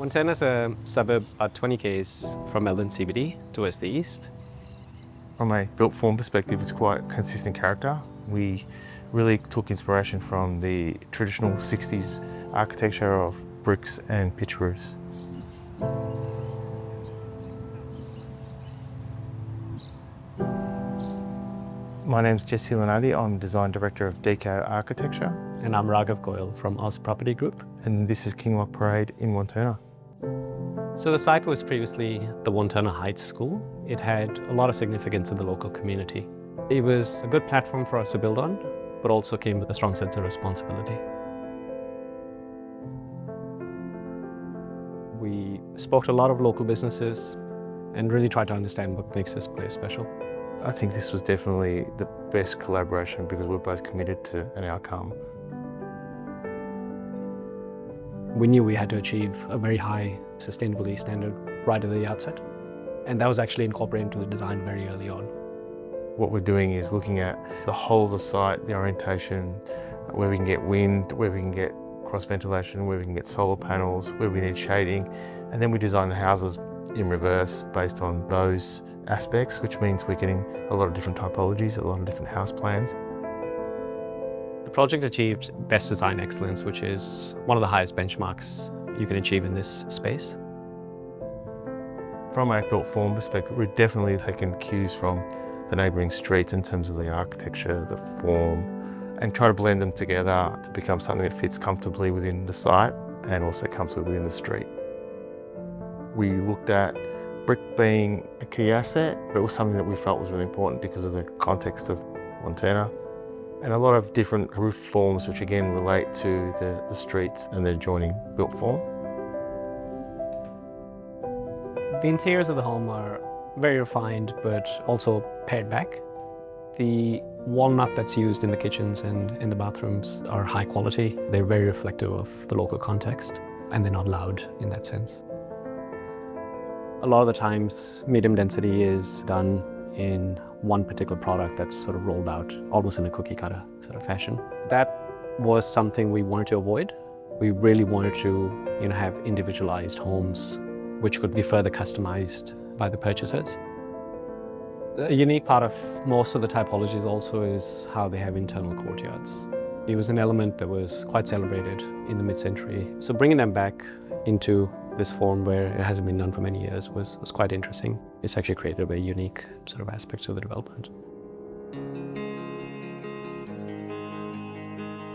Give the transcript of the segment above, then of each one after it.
Wantirna is a suburb about 20 k's from Melbourne CBD towards the east. From a built form perspective, it's quite consistent character. We really took inspiration from the traditional 60s architecture of bricks and pitch roofs. My name's Jesse Lenardi. I'm Design Director of DK Architecture. And I'm Raghav Goyal from Oz Property Group. And this is Kinloch Parade in Wantirna. So the site was previously the Wantirna Heights School. It had a lot of significance in the local community. It was a good platform for us to build on, but also came with a strong sense of responsibility. We spoke to a lot of local businesses and really tried to understand what makes this place special. I think this was definitely the best collaboration because we're both committed to an outcome. We knew we had to achieve a very high sustainability standard right at the outset, and that was actually incorporated into the design very early on. What we're doing is looking at the whole of the site, the orientation, where we can get wind, where we can get cross ventilation, where we can get solar panels, where we need shading, and then we design the houses in reverse based on those aspects, which means we're getting a lot of different typologies, a lot of different house plans. The project achieved Best Design Excellence, which is one of the highest benchmarks you can achieve in this space. From a built form perspective, we've definitely taken cues from the neighbouring streets in terms of the architecture, the form, and try to blend them together to become something that fits comfortably within the site and also comfortably within the street. We looked at brick being a key asset, but it was something that we felt was really important because of the context of Wantirna, and a lot of different roof forms which again relate to the streets and the adjoining built form. The interiors of the home are very refined but also pared back. The walnut that's used in the kitchens and in the bathrooms are high quality. They're very reflective of the local context, and they're not loud in that sense. A lot of the times, medium density is done in one particular product that's sort of rolled out almost in a cookie cutter sort of fashion. That was something we wanted to avoid. We really wanted to, have individualized homes which could be further customized by the purchasers. A unique part of most of the typologies also is how they have internal courtyards. It was an element that was quite celebrated in the mid-century. So bringing them back into this form where it hasn't been done for many years was quite interesting. It's actually created a very unique sort of aspect to the development.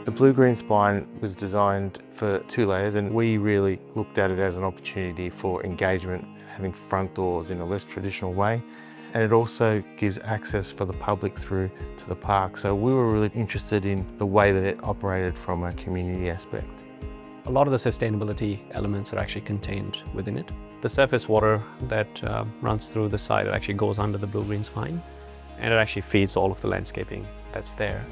The blue-green spine was designed for 2 layers, and we really looked at it as an opportunity for engagement, having front doors in a less traditional way. And it also gives access for the public through to the park. So we were really interested in the way that it operated from a community aspect. A lot of the sustainability elements are actually contained within it. The surface water that runs through the site actually goes under the blue-green spine, and it actually feeds all of the landscaping that's there.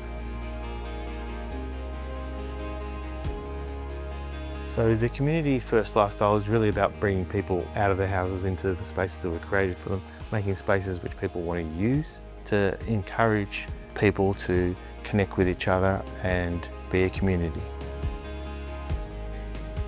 So the community first lifestyle is really about bringing people out of their houses into the spaces that were created for them, making spaces which people want to use, to encourage people to connect with each other and be a community.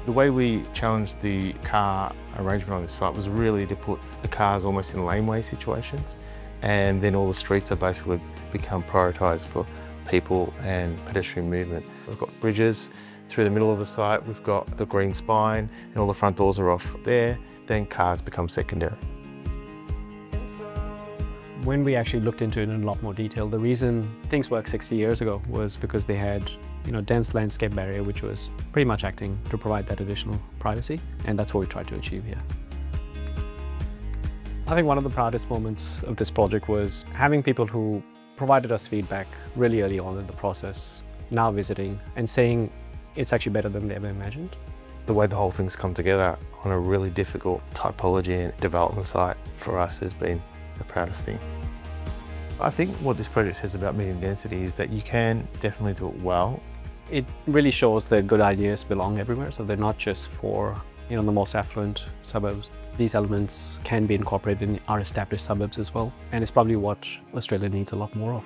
The way we challenged the car arrangement on this site was really to put the cars almost in laneway situations, and then all the streets are basically become prioritised for people and pedestrian movement. We've got bridges through the middle of the site, we've got the green spine, and all the front doors are off there, then cars become secondary. When we actually looked into it in a lot more detail, the reason things worked 60 years ago was because they had dense landscape barrier, which was pretty much acting to provide that additional privacy, and that's what we tried to achieve here. I think one of the proudest moments of this project was having people who provided us feedback really early on in the process, now visiting and saying it's actually better than they ever imagined. The way the whole thing's come together on a really difficult typology and development site for us has been the proudest thing. I think what this project says about medium density is that you can definitely do it well. It really shows that good ideas belong everywhere, so they're not just for the most affluent suburbs. These elements can be incorporated in our established suburbs as well, and it's probably what Australia needs a lot more of.